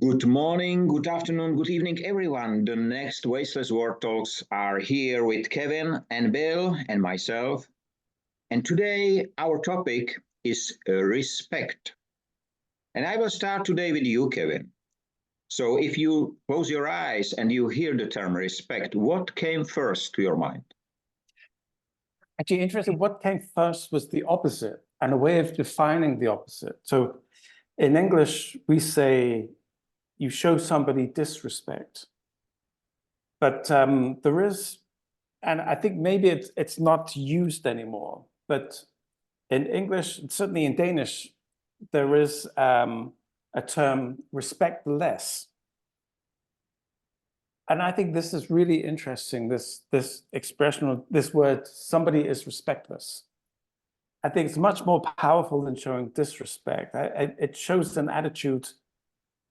Good morning, good afternoon, good evening, everyone. The next Wasteless World Talks are here with Kevin and Bill and myself. And today our topic is respect. And I will start today with you, Kevin. So if you close your eyes and you hear the term respect, what came first to your mind? Actually, interesting. What came first was the opposite and a way of defining the opposite. So in English, we say you show somebody disrespect. But there is, and I think maybe it's not used anymore, but in English, certainly in Danish, there is a term respect less. And I think this is really interesting, this expression of this word, somebody is respectless. I think it's much more powerful than showing disrespect. It shows an attitude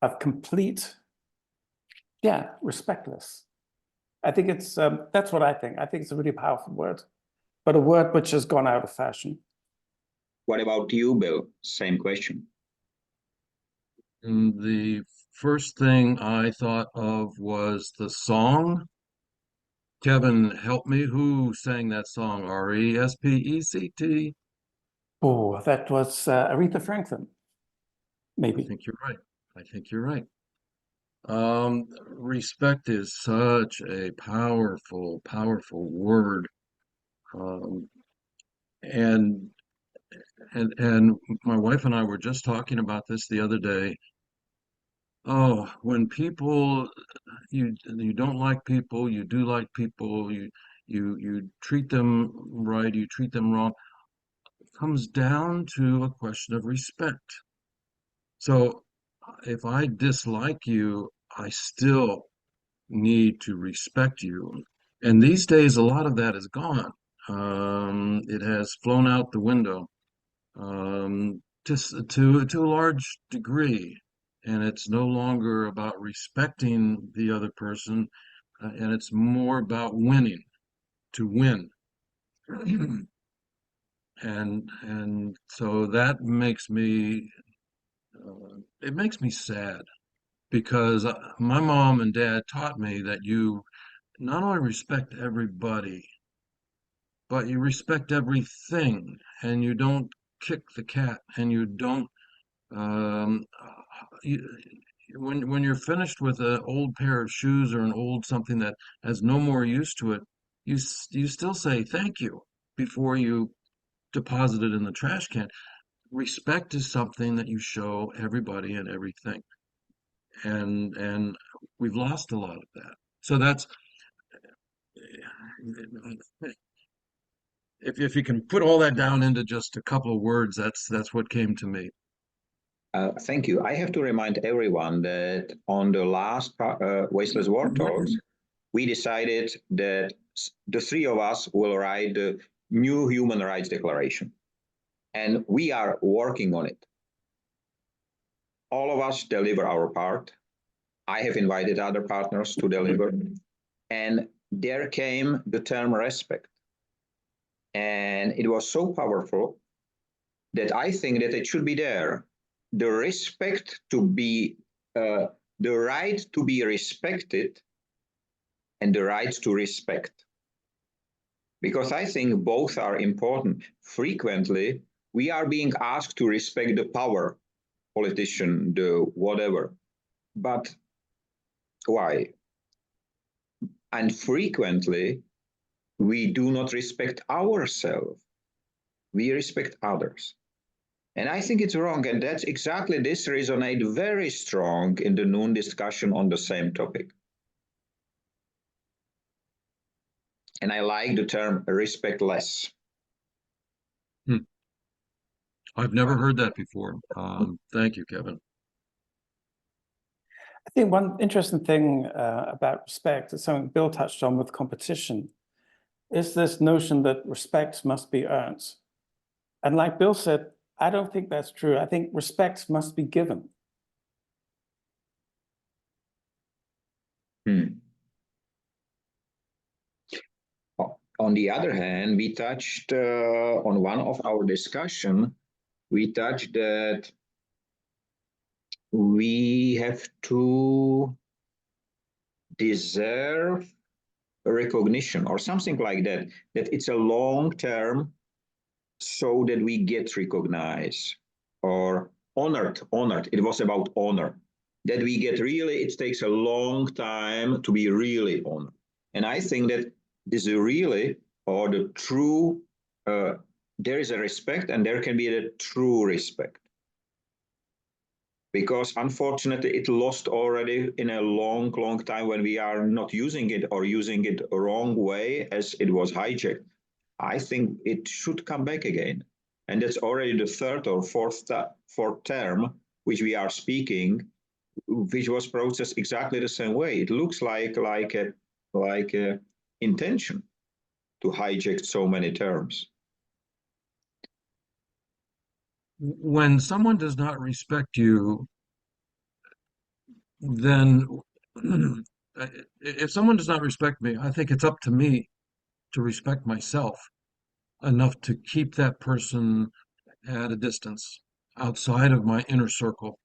of complete, respectless. I think it's, that's what I think. I think it's a really powerful word, but a word which has gone out of fashion. What about you, Bill? Same question. The first thing I thought of was the song. Kevin, help me. Who sang that song? R-E-S-P-E-C-T. Oh, that was Aretha Franklin, maybe. I think you're right. I think you're right. Respect is such a powerful, powerful word. Um, and and my wife and I were just talking about this the other day. Oh, when people you don't like people, you do like people, you treat them right, you treat them wrong. It comes down to a question of respect. So if I dislike you, I still need to respect you. And these days, a lot of that is gone. It has flown out the window, to a large degree. And it's no longer about respecting the other person, and it's more about winning, to win. And so that makes me it makes me sad because my mom and dad taught me that you not only respect everybody, but you respect everything, and you don't kick the cat, and you don't um, you, when you're finished with an old pair of shoes or an old something that has no more use to it, you still say thank you before you deposit it in the trash can. Respect is something that you show everybody and everything, and we've lost a lot of that. So that's if you can put all that down into just a couple of words, that's what came to me. Thank you. I have to remind everyone that on the last Wasteless World Talks, we decided that the three of us will write the new Human Rights Declaration. And we are working on it. All of us deliver our part. I have invited other partners to deliver. And there came the term respect. And it was so powerful that I think that it should be there. The respect to be, the right to be respected and the right to respect. Because I think both are important. Frequently, we are being asked to respect the power, politician, the whatever. But why? And frequently, we do not respect ourselves. We respect others. And I think it's wrong. And that's exactly this resonated very strong in the noon discussion on the same topic. And I like the term respect less. I've never heard that before. Thank you, Kevin. I think one interesting thing about respect is something Bill touched on with competition, is this notion that respect must be earned. And like Bill said, I don't think that's true. I think respect must be given. On the other hand, we touched on one of our discussion, we touched that we we have to deserve recognition or something like that, that it's a long term so that we get recognized or honored. It was about honor, that we get really, it takes a long time to be really honored. And I think that this is really, or the true, there is a respect and there can be a true respect. Because unfortunately it lost already in a long time when we are not using it or using it the wrong way as it was hijacked. I think it should come back again. And that's already the third or fourth term which we are speaking, which was processed exactly the same way. It looks like a intention to hijack so many terms. When someone does not respect you, then if someone does not respect me, I think it's up to me to respect myself enough to keep that person at a distance outside of my inner circle.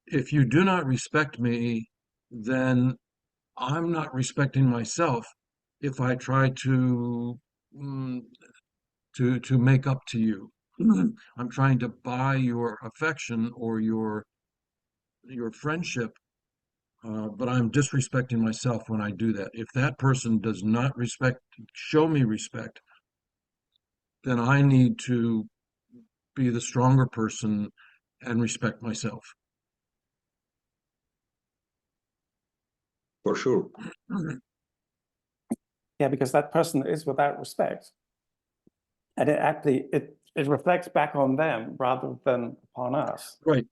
If you do not respect me, then I'm not respecting myself if I try mm, to make up to you. I'm trying to buy your affection or your friendship, but I'm disrespecting myself when I do that. If that person does not show me respect, then I need to be the stronger person and respect myself. For sure. Yeah, because that person is without respect. And it actually, it reflects back on them rather than upon us. Right.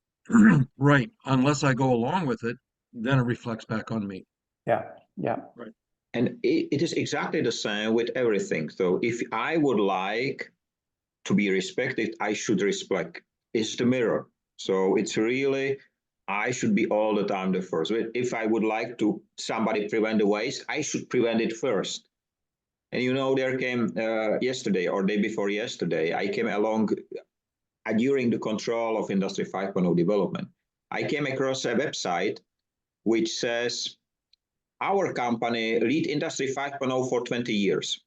Right. Unless I go along with it, then it reflects back on me. Yeah, yeah. Right. And it is exactly the same with everything. So if I would like to be respected, I should respect. It's the mirror. So it's really, I should be all the time the first. If I would like to somebody prevent the waste, I should prevent it first. And you know, there came yesterday or day before yesterday, I came along during the control of Industry 5.0 development. I came across a website which says, our company lead Industry 5.0 for 20 years.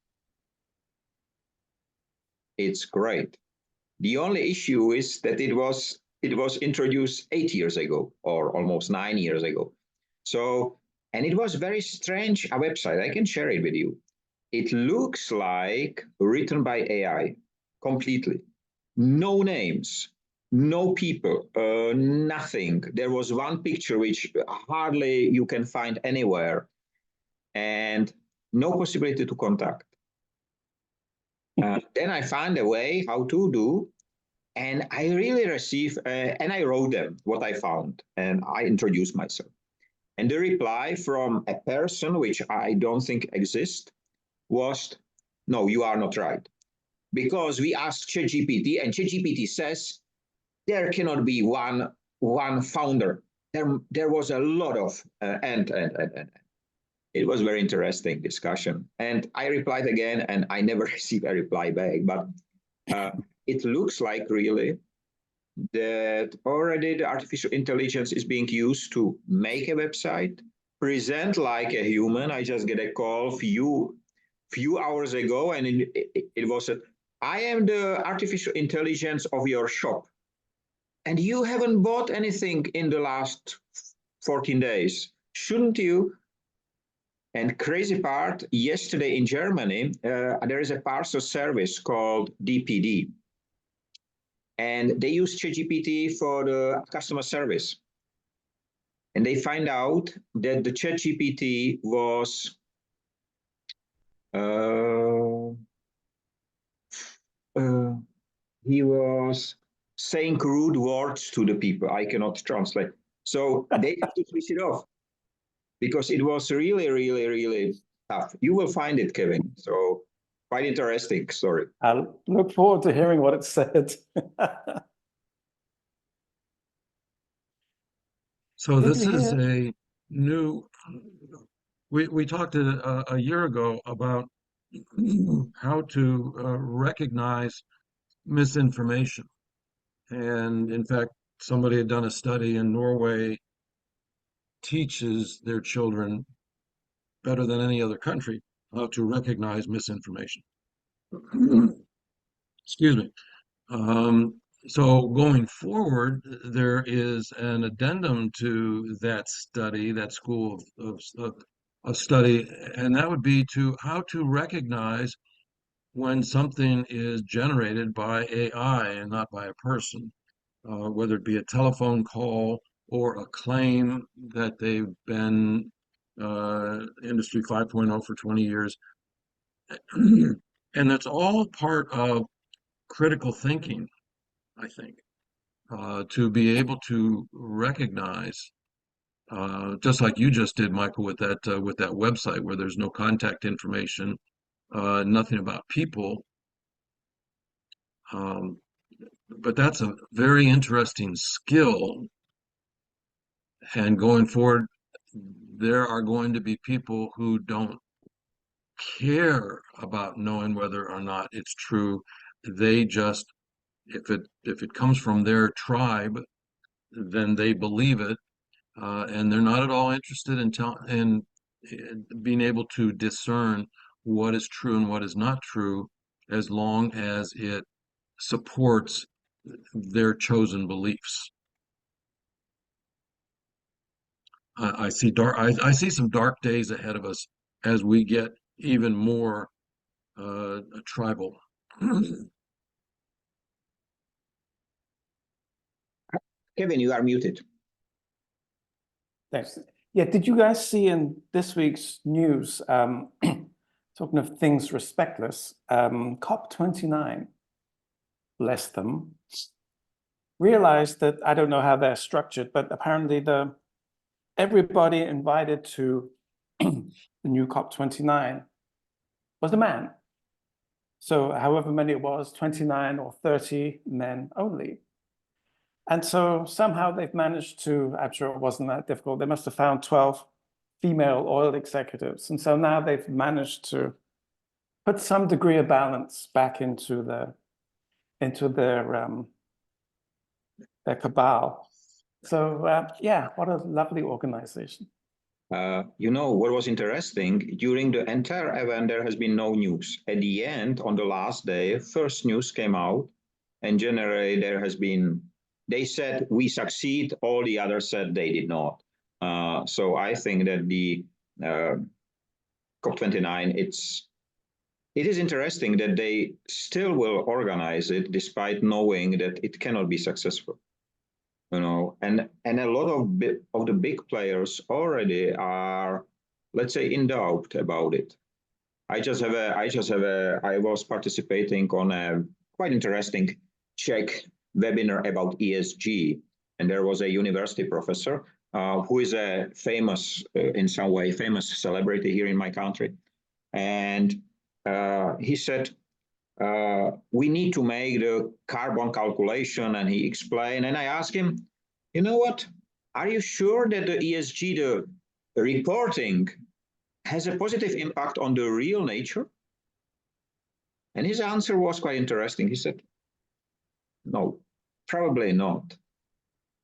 It's great. The only issue is that it was introduced 8 years ago or almost 9 years ago. So, and it was very strange, a website. I can share it with you. It looks like written by AI completely. No names, no people, nothing. There was one picture which hardly you can find anywhere, and no possibility to contact. Then I found a way how to do, and I really received, and I wrote them what I found, and I introduced myself. And the reply from a person, which I don't think exists, was, no, you are not right. Because we asked ChatGPT, and ChatGPT says there cannot be one founder. There was a lot of and. It was very interesting discussion. And I replied again, and I never received a reply back. But it looks like really that already the artificial intelligence is being used to make a website, present like a human. I just get a call few hours ago, and it was a, I am the artificial intelligence of your shop, and you haven't bought anything in the last 14 days. Shouldn't you? And crazy part, yesterday in Germany, there is a parcel service called DPD. And they use ChatGPT for the customer service. And they find out that the ChatGPT was he was saying rude words to the people. I cannot translate. So they have to switch it off because it was really, really, really tough. You will find it, Kevin. So quite interesting story. I look forward to hearing what it said. So this is a new, we talked a year ago about how to recognize misinformation. And in fact, somebody had done a study in Norway teaches their children better than any other country how to recognize misinformation. Excuse me. Um, so going forward, there is an addendum to that study, that school of study, and that would be to how to recognize when something is generated by AI and not by a person, whether it be a telephone call or a claim that they've been Industry 5.0 for 20 years. And that's all part of critical thinking, I think, to be able to recognize, just like you just did, Michael, with that website where there's no contact information, nothing about people. But that's a very interesting skill. And going forward, there are going to be people who don't care about knowing whether or not it's true. They just, if it comes from their tribe, then they believe it, and they're not at all interested in being able to discern what is true and what is not true, as long as it supports their chosen beliefs. I see I see some dark days ahead of us as we get even more tribal. Kevin, you are muted. Thanks. Yeah, did you guys see in this week's news, talking of things respectless, COP29, bless them, realized that, I don't know how they're structured, but apparently everybody invited to the new COP29 was a man. So however many it was, 29 or 30 men only. And so somehow they've managed to, I'm sure it wasn't that difficult, they must have found 12 female oil executives. And so now they've managed to put some degree of balance back into their cabal. So yeah, what a lovely organization. You know, what was interesting, during the entire event, there has been no news. At the end, on the last day, first news came out, and generally they said we succeed, all the others said they did not. So I think that the COP29, it is interesting that they still will organize it despite knowing that it cannot be successful. You know, and a lot of the big players already are, let's say, in doubt about it. I was participating on a quite interesting Czech webinar about ESG, and there was a university professor who is a famous, in some way, famous celebrity here in my country, and he said, we need to make the carbon calculation, and he explained, and I asked him, you know what, are you sure that the ESG, the reporting, has a positive impact on the real nature? And his answer was quite interesting. He said, no, probably not.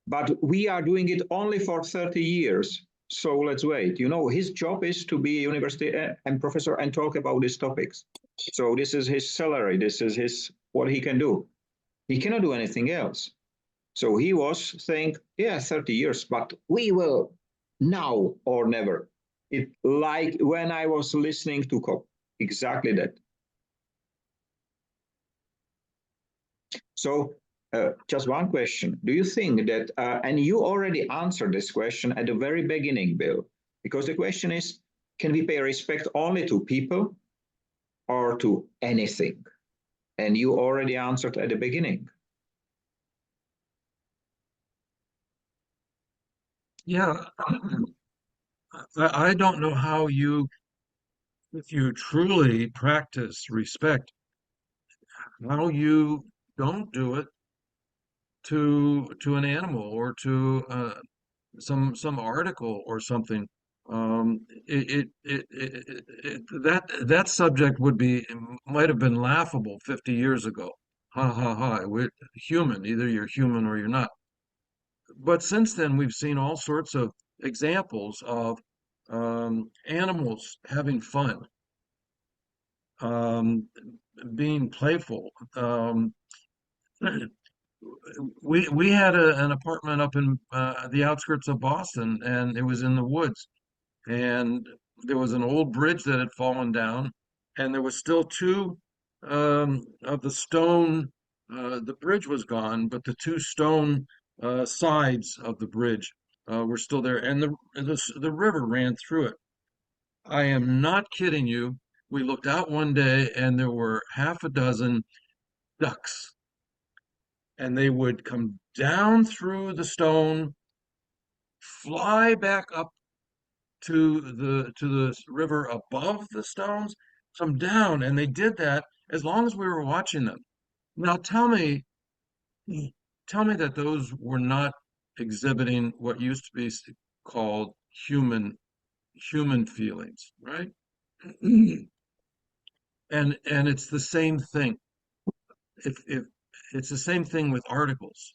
But we are doing it only for 30 years. So let's wait. You know, his job is to be a university and professor and talk about these topics. So this is his salary. This is what he can do. He cannot do anything else. So he was saying, yeah, 30 years, but we will now or never. It like when I was listening to COP, exactly that. So just one question. Do you think that, and you already answered this question at the very beginning, Bill, because the question is, can we pay respect only to people or to anything? And you already answered at the beginning. Yeah, I don't know how if you truly practice respect, how you don't do it to an animal or to some article or something. That subject might have been laughable 50 years ago. Ha ha ha! We're human. Either you're human or you're not. but since then, we've seen all sorts of examples of animals having fun, um, being playful. We had an apartment up in the outskirts of Boston, and it was in the woods, and there was an old bridge that had fallen down, and there was still two of the stone. The bridge was gone, but the two stone sides of the bridge were still there, and the river ran through it. I am not kidding you. We looked out one day, and there were half a dozen ducks, and they would come down through the stone, fly back up to the river above the stones, come down, and they did that as long as we were watching them. Now tell me that those were not exhibiting what used to be called human feelings, right? And it's the same thing. If it's the same thing with articles.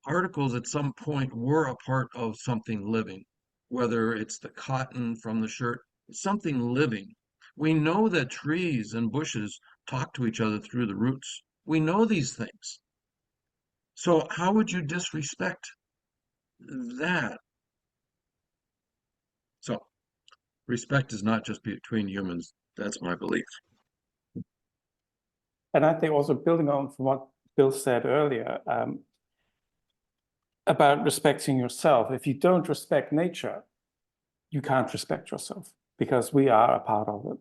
Articles at some point were a part of something living, whether it's the cotton from the shirt, something living. We know that trees and bushes talk to each other through the roots. We know these things. So how would you disrespect that? So respect is not just between humans. That's my belief. And I think also building on from what Bill said earlier, about respecting yourself. If you don't respect nature, you can't respect yourself because we are a part of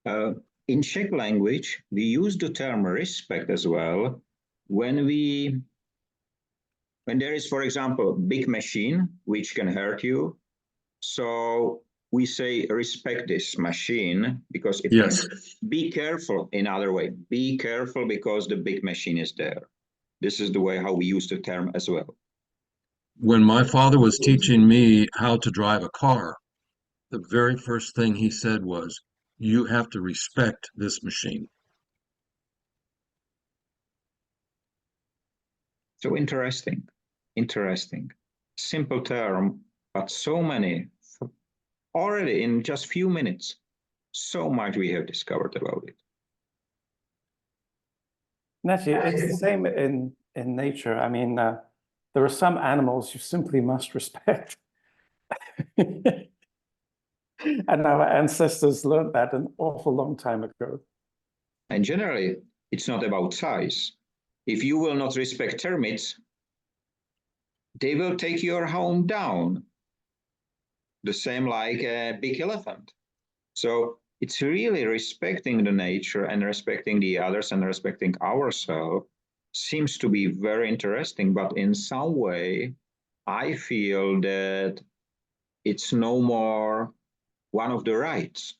it. In Czech language, we use the term respect as well when there is, for example, big machine which can hurt you. So we say respect this machine because it Yes. can be careful in other way. Be careful because the big machine is there. This is the way how we use the term as well. When my father was teaching me how to drive a car, the very first thing he said was, "You have to respect this machine." So interesting. Simple term, but so many, already in just few minutes, so much we have discovered about it. And actually, it's the same in nature. I mean, there are some animals you simply must respect. And our ancestors learned that an awful long time ago. And generally, it's not about size. If you will not respect termites, they will take your home down. The same like a big elephant. So it's really respecting the nature and respecting the others and respecting ourselves seems to be very interesting, but in some way, I feel that it's no more one of the rights,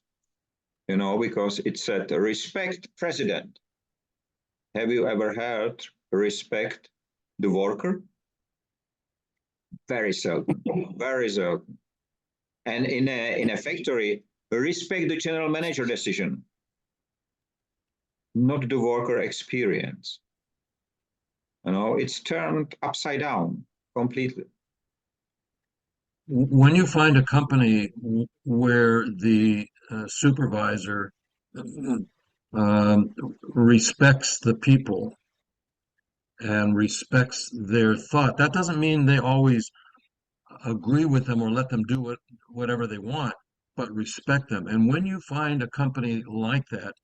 because it said respect president. Have you ever heard respect the worker? Very seldom, very seldom. And in a factory, respect the general manager decision, not the worker experience. It's turned upside down completely. When you find a company where the supervisor respects the people and respects their thought, that doesn't mean they always agree with them or let them do whatever they want, but respect them. And when you find a company like that,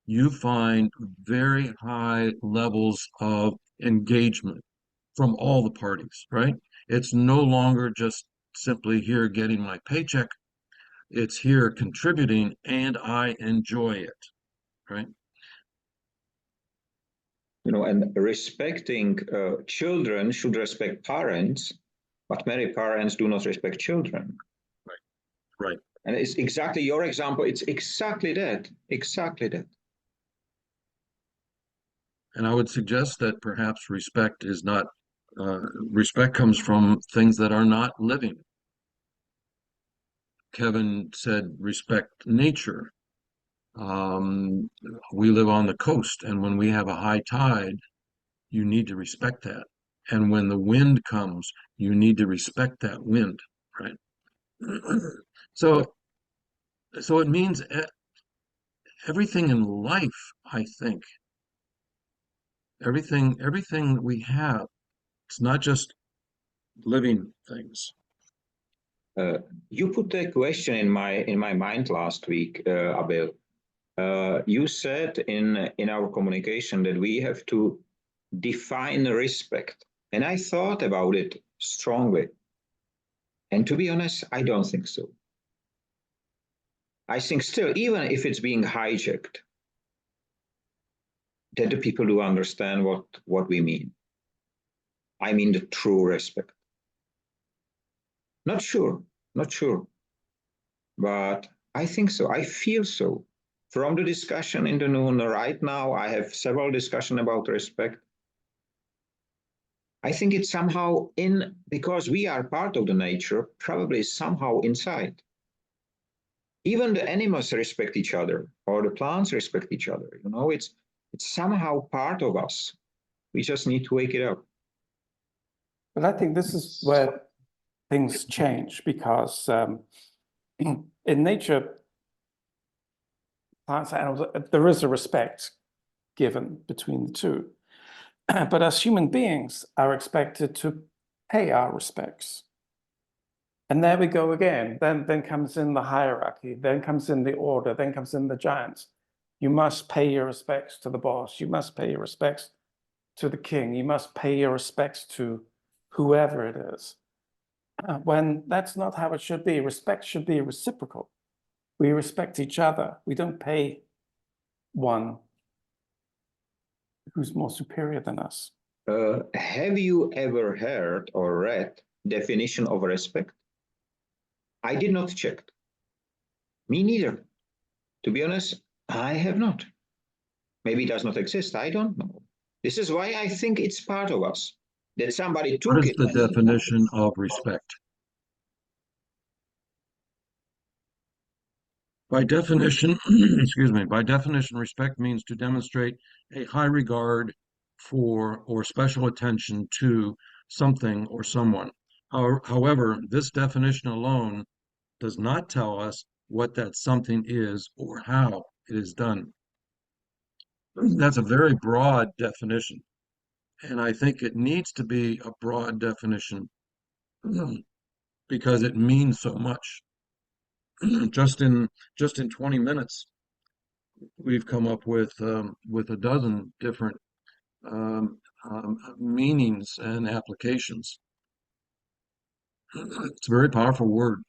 you find very high levels of engagement from all the parties, right? It's no longer just simply here getting my paycheck. It's here contributing and I enjoy it, right? And respecting children should respect parents, but many parents do not respect children. Right. And it's exactly your example. It's exactly that. And I would suggest that perhaps respect is not, respect comes from things that are not living. Kevin said respect nature. We live on the coast, and when we have a high tide, you need to respect that. And when the wind comes, you need to respect that wind, right? So, so it means everything in life, I think, everything that we have, it's not just living things. You put a question in my mind last week, Abel. You said in our communication that we have to define respect, and I thought about it strongly. And to be honest, I don't think so. I think still, even if it's being hijacked, that the people do understand what we mean. I mean the true respect. Not sure, not sure. But I think so. I feel so. From the discussion in the noon right now, I have several discussions about respect. I think it's somehow in, because we are part of the nature, probably somehow inside. Even the animals respect each other, or the plants respect each other. You know, it's somehow part of us. We just need to wake it up. But I think this is where things change, because in nature, plants and animals, there is a respect given between the two. But as human beings are expected to pay our respects. And there we go again. Then comes in the hierarchy, then comes in the order, then comes in the giants. You must pay your respects to the boss. You must pay your respects to the king. You must pay your respects to whoever it is. When that's not how it should be. Respect should be reciprocal. We respect each other. We don't pay one who's more superior than us. Have you ever heard or read definition of respect? I did not check. Me neither. To be honest, I have not. Maybe it does not exist. I don't know. This is why I think it's part of us. That somebody What took is it. the definition of respect? By definition, excuse me, by definition, respect means to demonstrate a high regard for or special attention to something or someone. However, this definition alone does not tell us what that something is or how it is done. That's a very broad definition, and I think it needs to be a broad definition because it means so much. Just in 20 minutes, we've come up with a dozen different meanings and applications. It's a very powerful word.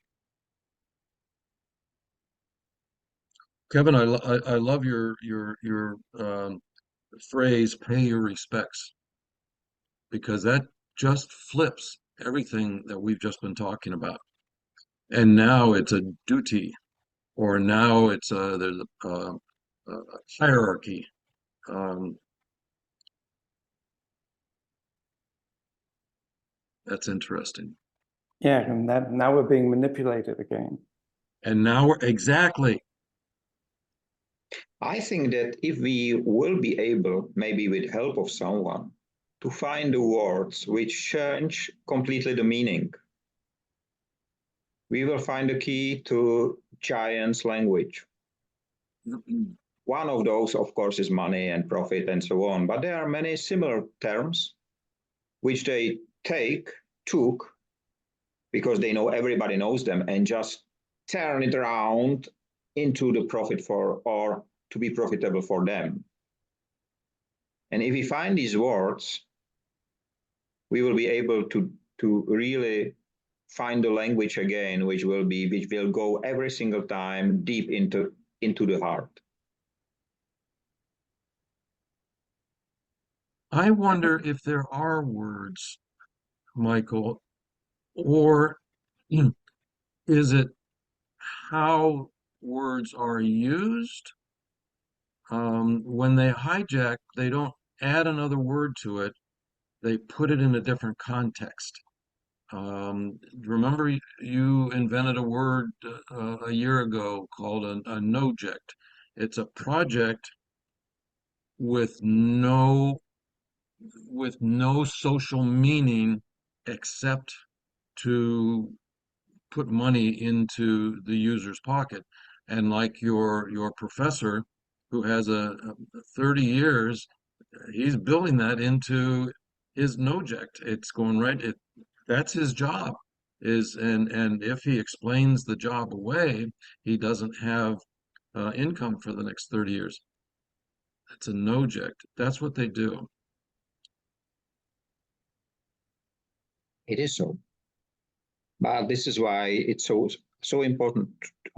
Kevin, I love your phrase "pay your respects" because that just flips everything that we've just been talking about. And now it's a duty, or now it's there's a hierarchy. That's interesting. Yeah, and that now we're being manipulated again. And now we're exactly. I think that if we will be able, maybe with help of someone, to find the words which change completely the meaning, we will find the key to giants' language. One of those, of course, is money and profit and so on, but there are many similar terms which they took, because they know everybody knows them, and just turn it around into the profit for, or to be profitable for them. And if we find these words, we will be able to really find the language again, which will go every single time deep into the heart. I wonder if there are words, Michael, or is it how words are used? When they hijack, they don't add another word to it. They put it in a different context. Remember you invented a word a year ago called a noject. It's a project with no with no social meaning except to put money into the user's pocket. And like your professor who has a 30 years, he's building that into his project. It's going right. That's his job and if he explains the job away, he doesn't have income for the next 30 years. That's a project. That's what they do. It is so. But this is why it's so important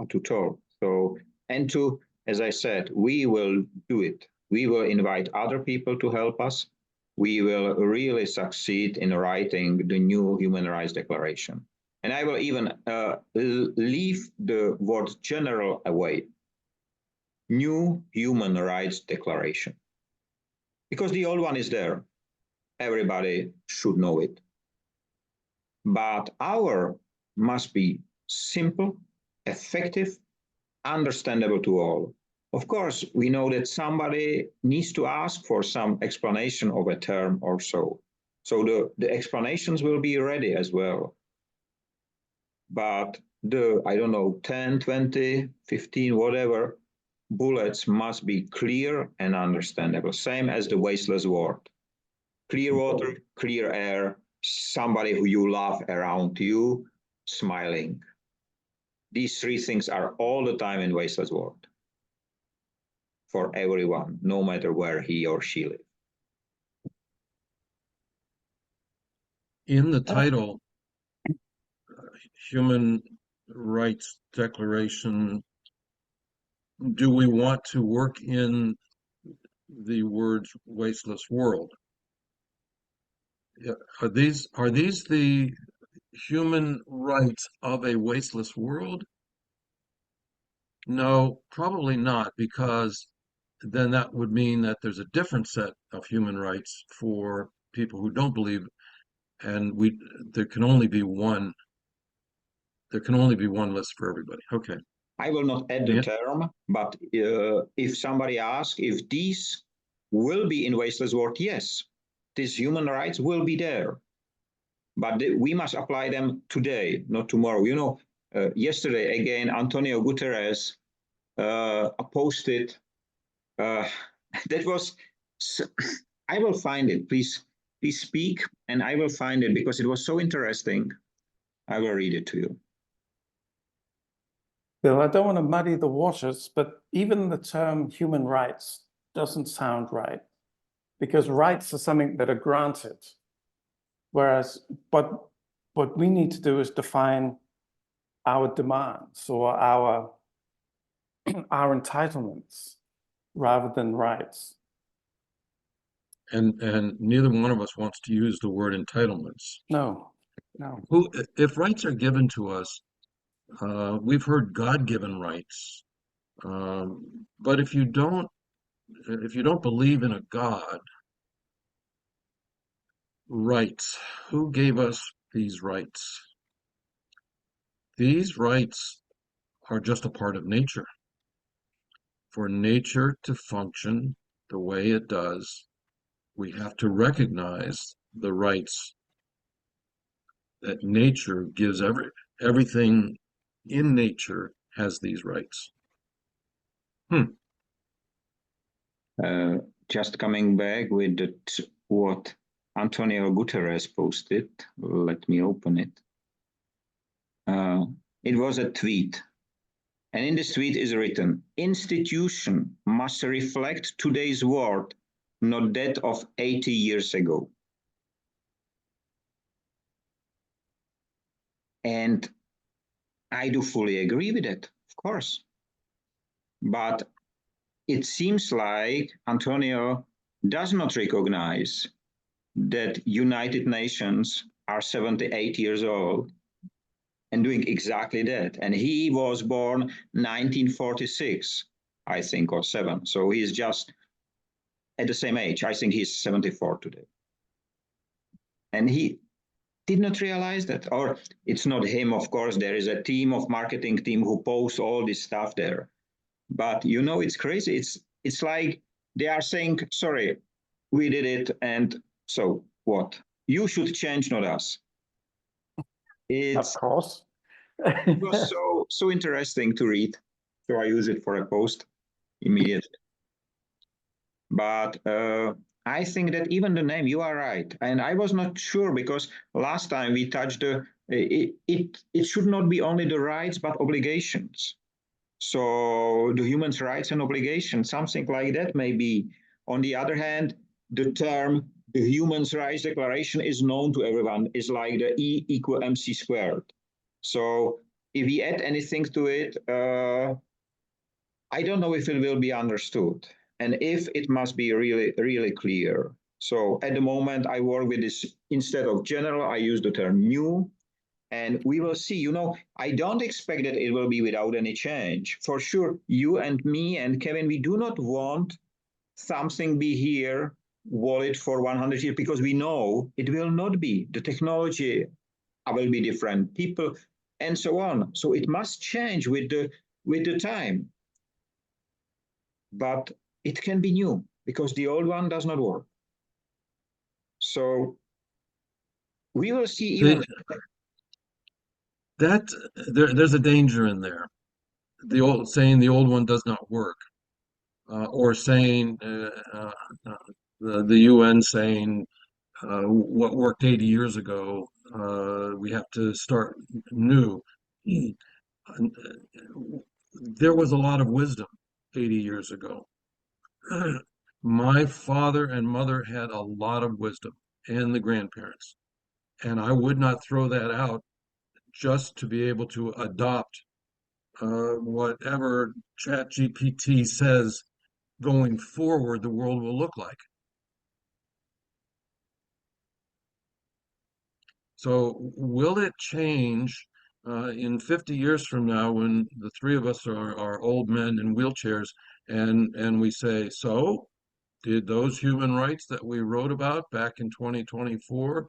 to talk. So, and to, as I said, we will do it. We will invite other people to help us. We will really succeed in writing the new Human Rights Declaration. And I will even leave the word general away. New Human Rights Declaration. Because the old one is there. Everybody should know it. But our must be simple, effective, understandable to all. Of course, we know that somebody needs to ask for some explanation of a term or so. So the explanations will be ready as well. But I don't know, 10, 20, 15, whatever, bullets must be clear and understandable. Same as the wasteless world. Clear water, clear air, somebody who you love around you, smiling. These three things are all the time in wasteless world. For everyone, no matter where he or she lives. In the title, Human Rights Declaration, do we want to work in the words wasteless world? Are these the human rights of a wasteless world? No, probably not, because then that would mean that there's a different set of human rights for people who don't believe, and there can only be one. There can only be one list for everybody. Okay. I will not add the term, but if somebody asks if these will be in wasteless world, yes, these human rights will be there. But we must apply them today, not tomorrow. You know, yesterday, again, Antonio Guterres posted, that was, I will find it, please speak, and I will find it because it was so interesting. I will read it to you. Bill, I don't want to muddy the waters, but even the term human rights doesn't sound right, because rights are something that are granted. Whereas, but what we need to do is define our demands or our entitlements rather than rights. And neither one of us wants to use the word entitlements. No. If rights are given to us, we've heard God-given rights, but if you don't believe in a God, rights, who gave us these rights? These rights are just a part of nature. For nature to function the way it does, we have to recognize the rights that nature gives. Everything in nature has these rights. Just coming back with what Antonio Guterres posted. Let me open it. It was a tweet. And in this tweet is written, institution must reflect today's world, not that of 80 years ago. And I do fully agree with it, of course. But it seems like Antonio does not recognize that United Nations are 78 years old and doing exactly that. And he was born 1946, I think, or 7. So he's just at the same age. I think he's 74 today. And he did not realize that. Or it's not him, of course. There is a team of marketing team who posts all this stuff there. But you know, it's crazy. It's like they are saying, sorry, we did it, and So what? You should change, not us. Of course. It was so interesting to read, so I use it for a post immediately. But I think that even the name, you are right, and I was not sure because last time we touched it should not be only the rights but obligations. So the human rights and obligations, something like that, maybe. On the other hand, the term the Human Rights Declaration is known to everyone, is like the E equal MC squared. So if we add anything to it, I don't know if it will be understood and if it must be really, really clear. So at the moment, I work with this, instead of general, I use the term new. And we will see, I don't expect that it will be without any change. For sure, you and me and Kevin, we do not want something be here, wallet for 100 years, because we know it will not be. The technology will be different, people, and so on. So it must change with the time. But it can be new because the old one does not work. So we will see even there's a danger in there. The old one does not work, or saying the UN saying what worked 80 years ago, we have to start new. There was a lot of wisdom 80 years ago. My father and mother had a lot of wisdom, and the grandparents. And I would not throw that out just to be able to adopt whatever ChatGPT says going forward the world will look like. So will it change in 50 years from now when the three of us are old men in wheelchairs and we say, so did those human rights that we wrote about back in 2024,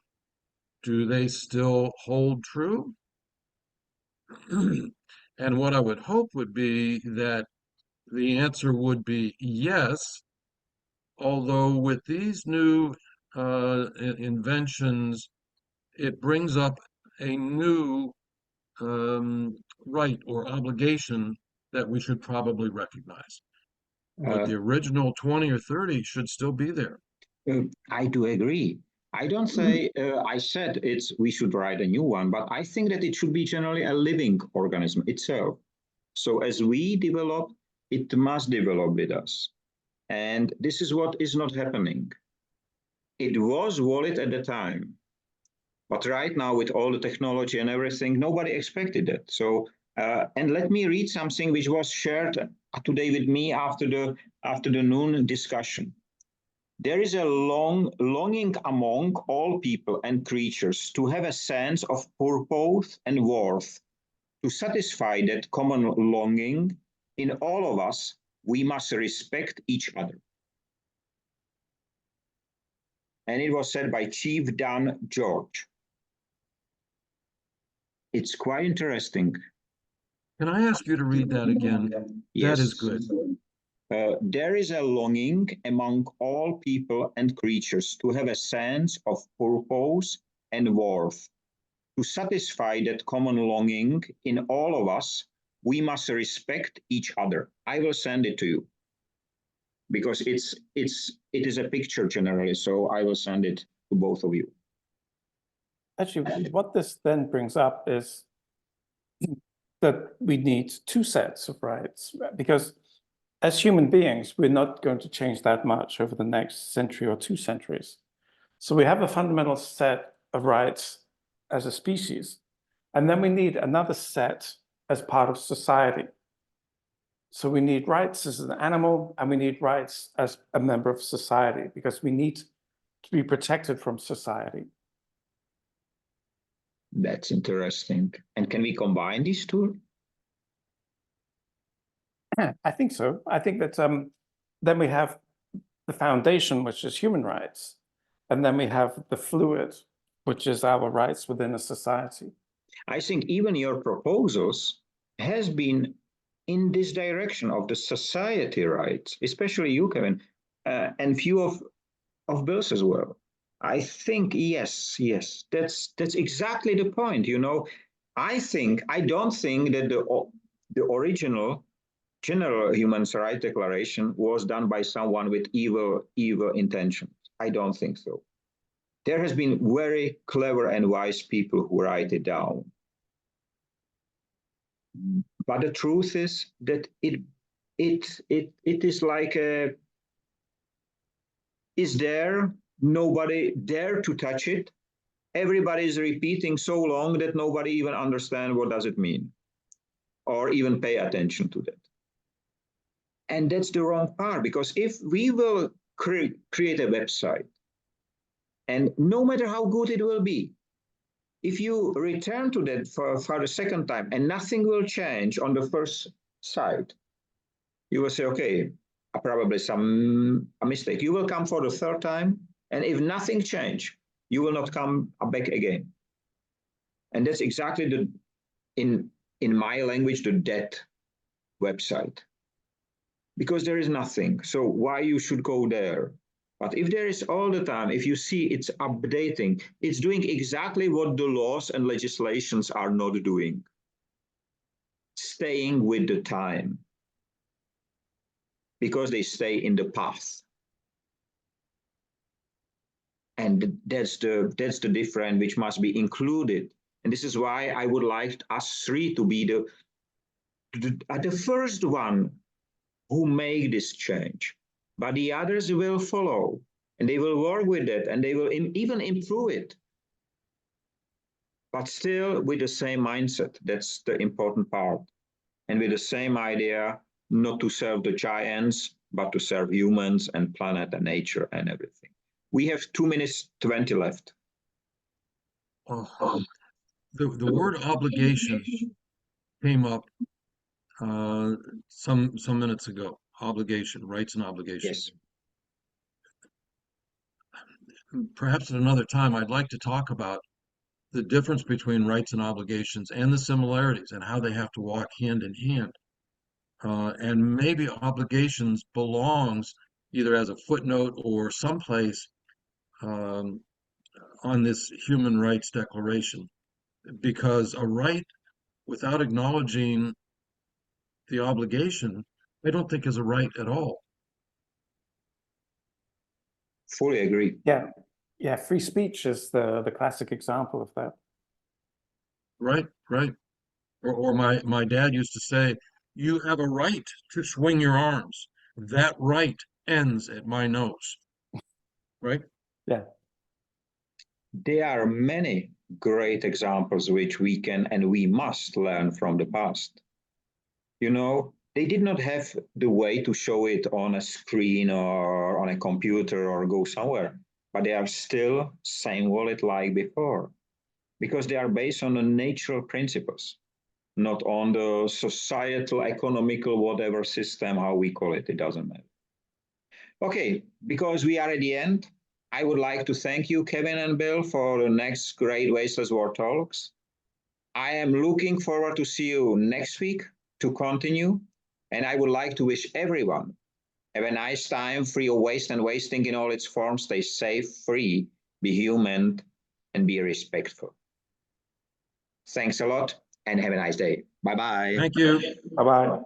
do they still hold true? And what I would hope would be that the answer would be yes, although with these new inventions, it brings up a new right or obligation that we should probably recognize. But the original 20 or 30 should still be there. I do agree. I don't say, I said we should write a new one, but I think that it should be generally a living organism itself. So as we develop, it must develop with us. And this is what is not happening. It was wallet at the time, but right now with all the technology and everything, nobody expected it. So, and let me read something which was shared today with me after the noon discussion. There is a longing among all people and creatures to have a sense of purpose and worth. To satisfy that common longing in all of us, we must respect each other. And it was said by Chief Dan George. It's quite interesting. Can I ask you to read that again? Yes. That is good. There is a longing among all people and creatures to have a sense of purpose and worth. To satisfy that common longing in all of us, we must respect each other. I will send it to you because it is a picture generally, so I will send it to both of you. Actually, what this then brings up is that we need two sets of rights, because as human beings, we're not going to change that much over the next century or 2 centuries. So we have a fundamental set of rights as a species, and then we need another set as part of society. So we need rights as an animal, and we need rights as a member of society, because we need to be protected from society. That's interesting. And can we combine these two? I think so. I think that then we have the foundation, which is human rights, and then we have the fluid, which is our rights within a society. I think even your proposals has been in this direction of the society rights, especially you, Kevin, and few of Bill's as well. I think yes, that's exactly the point. I don't think that the original General Human Rights Declaration was done by someone with evil intentions. I don't think so. There has been very clever and wise people who write it down. But the truth is that it is like is there, nobody dare to touch it. Everybody is repeating so long that nobody even understands what does it mean or even pay attention to that. And that's the wrong part, because if we will create a website, and no matter how good it will be, if you return to that for the second time and nothing will change on the first site, you will say, okay, probably a mistake. You will come for the third time, and if nothing change, you will not come back again. And that's exactly in my language, the dead website. Because there is nothing. So why you should go there? But if there is all the time, if you see it's updating, it's doing exactly what the laws and legislations are not doing. Staying with the time. Because they stay in the past. And that's the difference which must be included. And this is why I would like us three to be the first one who make this change. But the others will follow, and they will work with it, and they will even improve it. But still with the same mindset. That's the important part. And with the same idea, not to serve the giants, but to serve humans and planet and nature and everything. We have 2 minutes 20 left. Oh, the word obligation came up some minutes ago. Obligation, rights and obligations. Yes. Perhaps at another time, I'd like to talk about the difference between rights and obligations and the similarities and how they have to walk hand in hand. And maybe obligations belongs either as a footnote or someplace on this human rights declaration, because a right without acknowledging the obligation, I don't think is a right at all. Fully agree. Yeah, free speech is the classic example of that. Right. Or my dad used to say, you have a right to swing your arms. That right ends at my nose. Right? Yeah. There are many great examples which we can and we must learn from the past. They did not have the way to show it on a screen or on a computer or go somewhere, but they are still same wallet like before, because they are based on the natural principles, not on the societal, economical, whatever system, how we call it, it doesn't matter. Okay, because we are at the end, I would like to thank you, Kevin and Bill, for the next great Wasteless World Talks. I am looking forward to see you next week to continue. And I would like to wish everyone have a nice time, free of waste and wasting in all its forms. Stay safe, free, be human, and be respectful. Thanks a lot and have a nice day. Bye-bye. Thank you. Bye-bye.